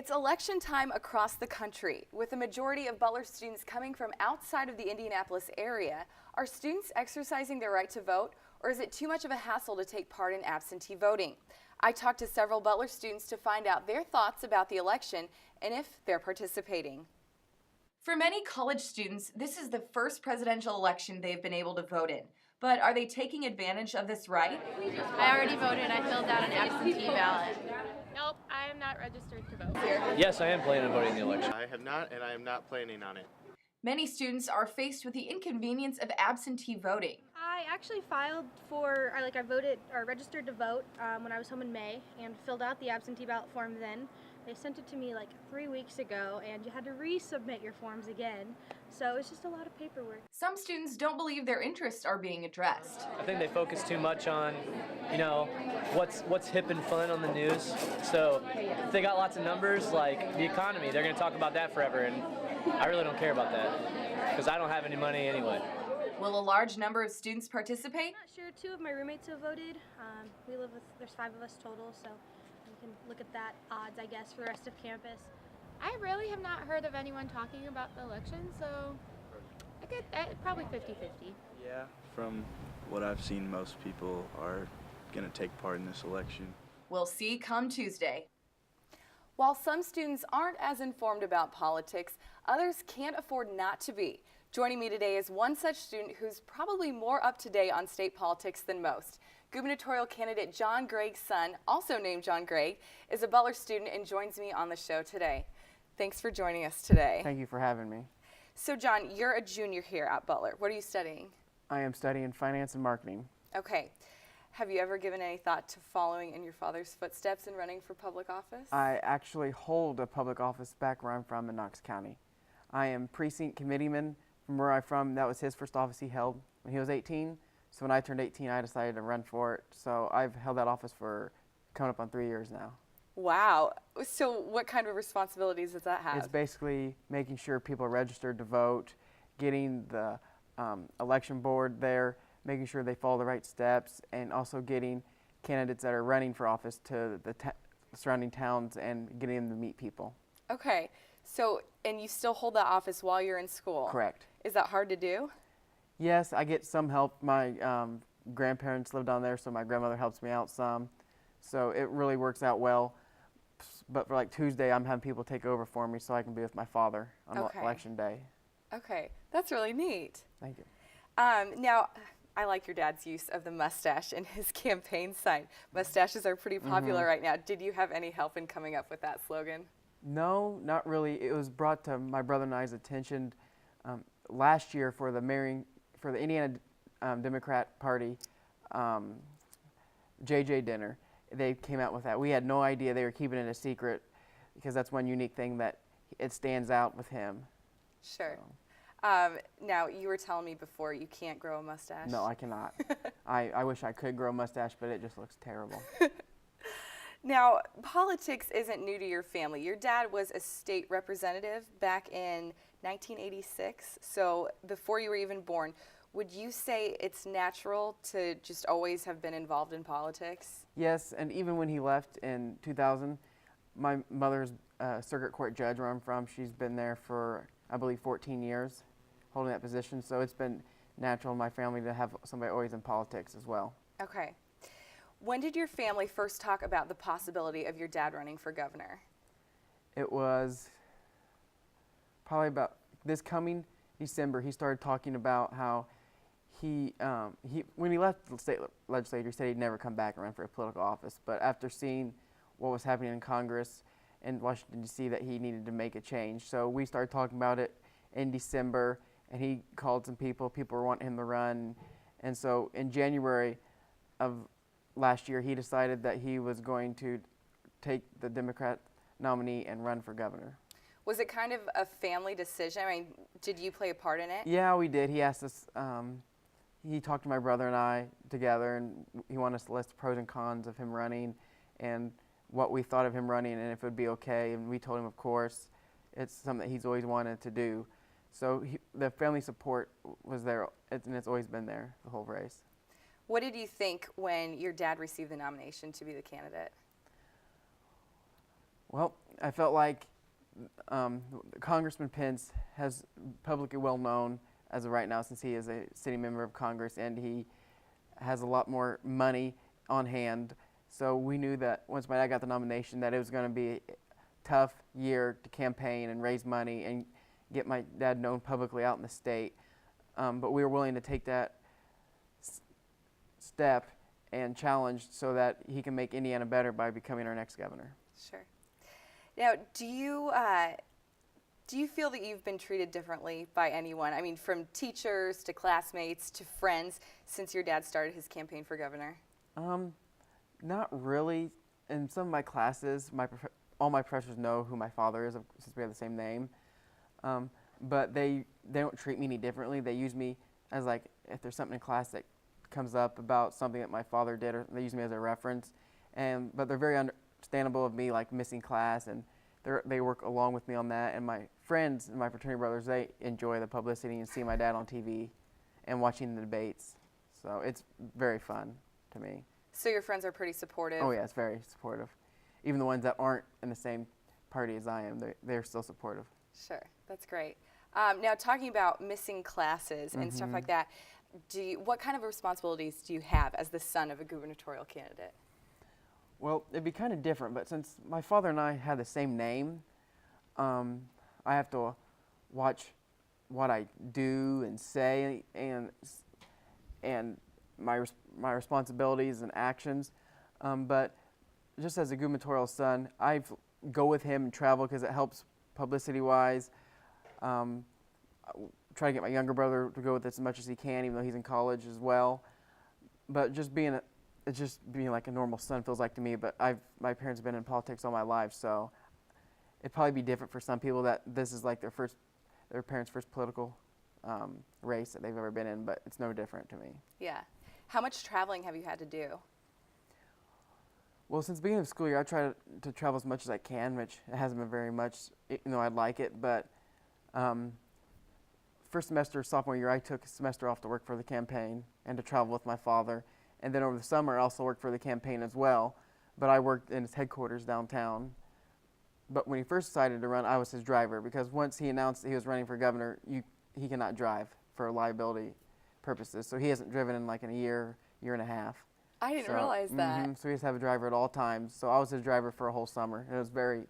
It's election time across the country. With the majority of Butler students coming from outside of the Indianapolis area, are students exercising their right to vote, or is it too much of a hassle to take part in absentee voting? I talked to several Butler students to find out their thoughts about the election and if they're participating. For many college students, this is the first presidential election they've been able to vote in. But are they taking advantage of this right? I already voted. I filled out an absentee ballot. Nope, I am not registered to vote. Yes, I am planning on voting in the election. I have not, and I am not planning on it. Many students are faced with the inconvenience of absentee voting. I actually filed for, I voted or registered to vote when I was home in May and filled out the absentee ballot form then. They sent it to me like 3 weeks ago and you had to resubmit your forms again. So it's just a lot of paperwork. Some students don't believe their interests are being addressed. I think they focus too much on, what's hip and fun on the news. So if they got lots of numbers like the economy, they're going to talk about that forever, and I really don't care about that because I don't have any money anyway. Will a large number of students participate? I'm not sure. 2 of my roommates have voted. There's 5 of us total, so you can look at that odds, I guess, for the rest of campus. I really have not heard of anyone talking about the election, so I could probably 50-50. Yeah, from what I've seen, most people are going to take part in this election. We'll see come Tuesday. While some students aren't as informed about politics, others can't afford not to be. Joining me today is one such student who's probably more up to date on state politics than most. Gubernatorial candidate John Gregg's son, also named John Gregg, is a Butler student and joins me on the show today. Thanks for joining us today. Thank you for having me. So John, you're a junior here at Butler. What are you studying? I am studying finance and marketing. Okay. Have you ever given any thought to following in your father's footsteps and running for public office? I actually hold a public office back where I'm from in Knox County. I am precinct committeeman from where I'm from. That was his first office he held when he was 18. So when I turned 18, I decided to run for it. So I've held that office for coming up on 3 years now. Wow. So what kind of responsibilities does that have? It's basically making sure people are registered to vote, getting the election board there, making sure they follow the right steps, and also getting candidates that are running for office to the surrounding towns and getting them to meet people. Okay. So, and you still hold that office while you're in school? Correct. Is that hard to do? Yes, I get some help. My grandparents live down there, so my grandmother helps me out some. So it really works out well. But for like Tuesday, I'm having people take over for me so I can be with my father on election day. Okay, that's really neat. Thank you. Now, I like your dad's use of the mustache in his campaign sign. Mustaches are pretty popular right now. Did you have any help in coming up with that slogan? No, not really. It was brought to my brother and I's attention last year for the Indiana Democrat Party JJ dinner. They came out with that. We had no idea they were keeping it a secret because that's one unique thing that it stands out with him. Sure. Now, you were telling me before you can't grow a mustache. No, I cannot. I wish I could grow a mustache, but it just looks terrible. Now, politics isn't new to your family. Your dad was a state representative back in 1986, so before you were even born. Would you say it's natural to just always have been involved in politics? Yes, and even when he left in 2000, my mother's circuit court judge where I'm from, she's been there for, I believe, 14 years holding that position, so it's been natural in my family to have somebody always in politics as well. Okay. When did your family first talk about the possibility of your dad running for governor? It was probably about this coming December. He started talking about how when he left the state legislature, he said he'd never come back and run for a political office. But after seeing what was happening in Congress in Washington, D.C., that he needed to make a change. So we started talking about it in December, and he called some people. People were wanting him to run. And so in January of last year, he decided that he was going to take the Democrat nominee and run for governor. Was it kind of a family decision? I mean, did you play a part in it? Yeah, we did. He asked us, he talked to my brother and I together, and he wanted us to list the pros and cons of him running and what we thought of him running and if it would be okay. And we told him, of course, it's something that he's always wanted to do. So the family support was there, and it's always been there, the whole race. What did you think when your dad received the nomination to be the candidate? Well, I felt like Congressman Pence has publicly well known as of right now, since he is a sitting member of Congress and he has a lot more money on hand. So we knew that once my dad got the nomination that it was going to be a tough year to campaign and raise money and get my dad known publicly out in the state. But we were willing to take that step and challenge so that he can make Indiana better by becoming our next governor. Sure. Now, do you feel that you've been treated differently by anyone? I mean, from teachers to classmates to friends since your dad started his campaign for governor? Not really. In some of my classes, all my professors know who my father is since we have the same name. But they don't treat me any differently. They use me as, like, if there's something in class that comes up about something that my father did, or they use me as a reference. But they're very understandable of me, like, missing class, and they work along with me on that. And my friends and my fraternity brothers, they enjoy the publicity and seeing my dad on TV and watching the debates. So it's very fun to me. So your friends are pretty supportive? Oh, yeah, it's very supportive. Even the ones that aren't in the same party as I am, they're still supportive. Sure, that's great. Now, talking about missing classes and stuff like that, what kind of responsibilities do you have as the son of a gubernatorial candidate? Well, it'd be kind of different, but since my father and I have the same name, I have to watch what I do and say, and my responsibilities and actions. But just as a gubernatorial son, I go with him and travel because it helps publicity-wise. Try to get my younger brother to go with us as much as he can, even though he's in college as well. But just being like a normal son feels like to me. But my parents have been in politics all my life, so it'd probably be different for some people that this is like their parents' first political race that they've ever been in. But it's no different to me. Yeah. How much traveling have you had to do? Well, since the beginning of the school year, I try to travel as much as I can, which it hasn't been very much, even though I'd like it. But first semester, sophomore year, I took a semester off to work for the campaign and to travel with my father. And then over the summer, I also worked for the campaign as well. But I worked in his headquarters downtown. But when he first decided to run, I was his driver, because once he announced that he was running for governor, he cannot drive for liability purposes. So he hasn't driven in like in a year and a half. I didn't realize that. So he has to have a driver at all times. So I was his driver for a whole summer. It was very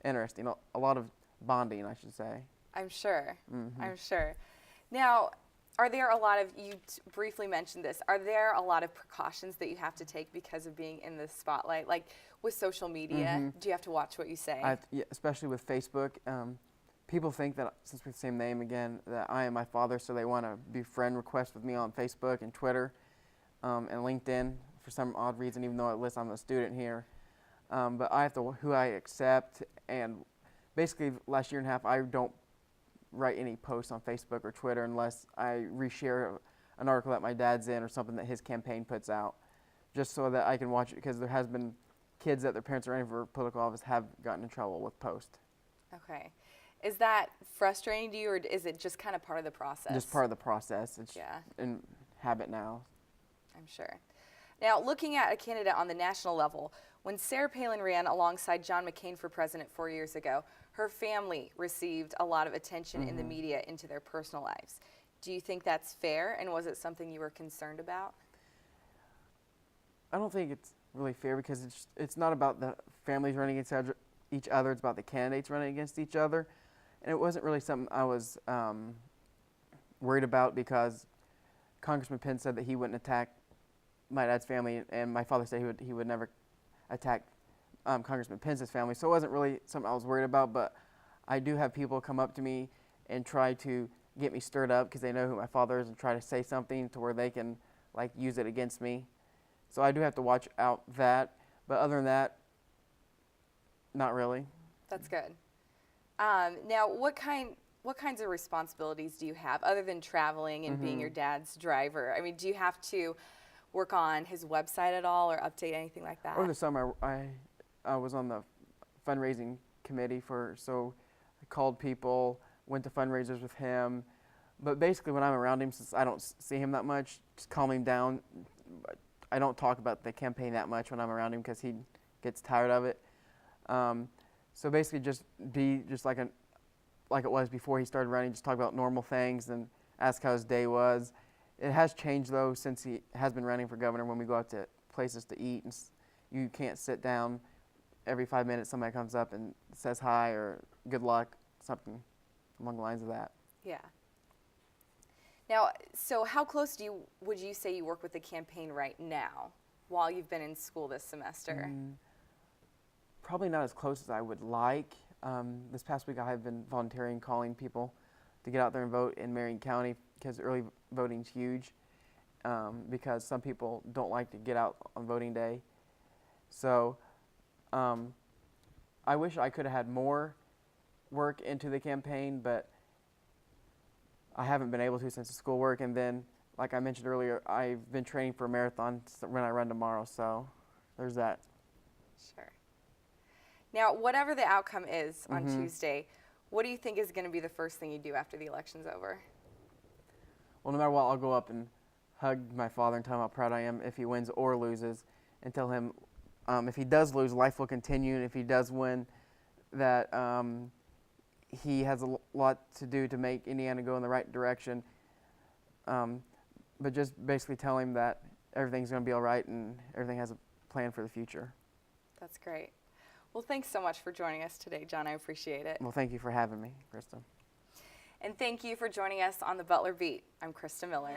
interesting. A lot of bonding, I should say. I'm sure. I'm sure. Now, are there a lot of, you briefly mentioned this, are there a lot of precautions that you have to take because of being in the spotlight? Like with social media, do you have to watch what you say? Yeah, especially with Facebook. People think that, since we have the same name again, that I am my father, so they want to be friend requests with me on Facebook and Twitter and LinkedIn for some odd reason, even though at least I'm a student here. But I have to, who I accept, and basically last year and a half, I don't write any posts on Facebook or Twitter unless I reshare an article that my dad's in or something that his campaign puts out, just so that I can watch it, because there has been kids that their parents are running for political office have gotten in trouble with posts. Okay. Is that frustrating to you, or is it just kind of part of the process? Just part of the process. It's Yeah. in habit now. I'm sure. Now, looking at a candidate on the national level, when Sarah Palin ran alongside John McCain for president 4 years ago, her family received a lot of attention in the media into their personal lives. Do you think that's fair, and was it something you were concerned about? I don't think it's really fair, because it's not about the families running against each other. It's about the candidates running against each other. And it wasn't really something I was worried about, because Congressman Pence said that he wouldn't attack my dad's family, and my father said he would never attack Congressman Pence's family. So it wasn't really something I was worried about, but I do have people come up to me and try to get me stirred up because they know who my father is and try to say something to where they can like use it against me. So I do have to watch out that, but other than that, not really. That's good. Now, what kinds of responsibilities do you have other than traveling and being your dad's driver? I mean, do you have to work on his website at all or update anything like that? Over the summer, I was on the fundraising committee so I called people, went to fundraisers with him. But basically, when I'm around him, since I don't see him that much, just calm him down. I don't talk about the campaign that much when I'm around him because he gets tired of it. So basically, just be just like it was before he started running. Just talk about normal things and ask how his day was. It has changed though since he has been running for governor. When we go out to places to eat, and you can't sit down. Every 5 minutes, somebody comes up and says hi or good luck, something along the lines of that. Yeah. Now, so how close would you say you work with the campaign right now while you've been in school this semester? Probably not as close as I would like. This past week I have been volunteering, calling people to get out there and vote in Marion County because early voting's huge because some people don't like to get out on voting day. So I wish I could have had more work into the campaign, but I haven't been able to since the schoolwork. And then, like I mentioned earlier, I've been training for a marathon when I run tomorrow, so there's that. Sure. Now, whatever the outcome is on Tuesday, what do you think is going to be the first thing you do after the election's over? Well, no matter what, I'll go up and hug my father and tell him how proud I am if he wins or loses, and tell him if he does lose, life will continue, and if he does win, that he has a lot to do to make Indiana go in the right direction. But just basically tell him that everything's going to be all right and everything has a plan for the future. That's great. Well, thanks so much for joining us today, John. I appreciate it. Well, thank you for having me, Krista. And thank you for joining us on the Butler Beat. I'm Krista Miller.